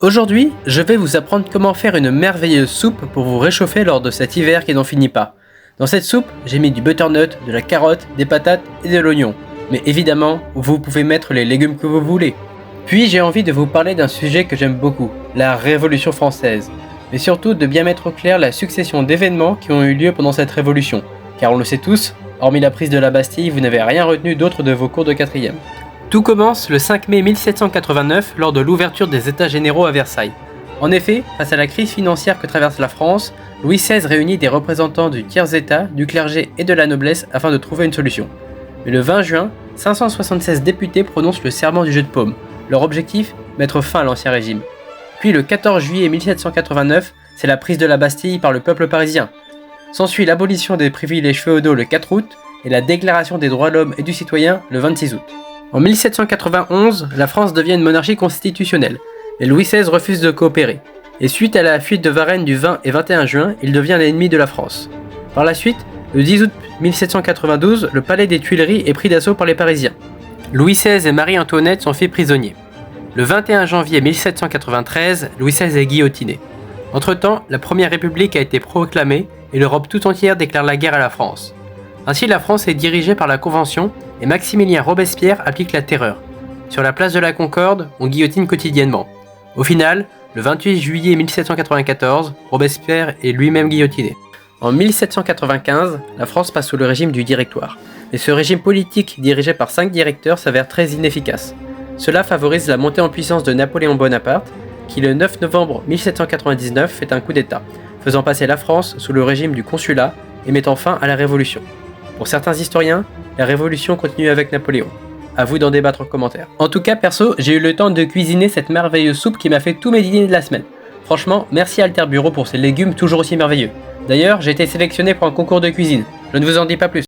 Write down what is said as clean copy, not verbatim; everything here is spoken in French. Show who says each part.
Speaker 1: Aujourd'hui, je vais vous apprendre comment faire une merveilleuse soupe pour vous réchauffer lors de cet hiver qui n'en finit pas. Dans cette soupe, j'ai mis du butternut, de la carotte, des patates et de l'oignon. Mais évidemment, vous pouvez mettre les légumes que vous voulez. Puis j'ai envie de vous parler d'un sujet que j'aime beaucoup, la Révolution française. Mais surtout de bien mettre au clair la succession d'événements qui ont eu lieu pendant cette révolution. Car on le sait tous, hormis la prise de la Bastille, vous n'avez rien retenu d'autre de vos cours de 4e. Tout commence le 5 mai 1789 lors de l'ouverture des États généraux à Versailles. En effet, face à la crise financière que traverse la France, Louis XVI réunit des représentants du tiers-état, du clergé et de la noblesse afin de trouver une solution. Mais le 20 juin, 576 députés prononcent le serment du jeu de paume. Leur objectif, mettre fin à l'Ancien Régime. Puis le 14 juillet 1789, c'est la prise de la Bastille par le peuple parisien. S'ensuit l'abolition des privilèges féodaux le 4 août et la déclaration des droits de l'homme et du citoyen le 26 août. En 1791, la France devient une monarchie constitutionnelle, et Louis XVI refuse de coopérer. Et suite à la fuite de Varennes du 20 et 21 juin, il devient l'ennemi de la France. Par la suite, le 10 août 1792, le palais des Tuileries est pris d'assaut par les Parisiens. Louis XVI et Marie-Antoinette sont faits prisonniers. Le 21 janvier 1793, Louis XVI est guillotiné. Entre-temps, la Première République a été proclamée et l'Europe tout entière déclare la guerre à la France. Ainsi, la France est dirigée par la Convention et Maximilien Robespierre applique la terreur. Sur la place de la Concorde, on guillotine quotidiennement. Au final, le 28 juillet 1794, Robespierre est lui-même guillotiné. En 1795, la France passe sous le régime du Directoire. Mais ce régime politique dirigé par 5 directeurs s'avère très inefficace. Cela favorise la montée en puissance de Napoléon Bonaparte, qui le 9 novembre 1799 fait un coup d'État, faisant passer la France sous le régime du consulat et mettant fin à la Révolution. Pour certains historiens, la Révolution continue avec Napoléon. À vous d'en débattre en commentaire. En tout cas, perso, j'ai eu le temps de cuisiner cette merveilleuse soupe qui m'a fait tous mes dîners de la semaine. Franchement, merci à Alter Bureau pour ces légumes toujours aussi merveilleux. D'ailleurs, j'ai été sélectionné pour un concours de cuisine. Je ne vous en dis pas plus.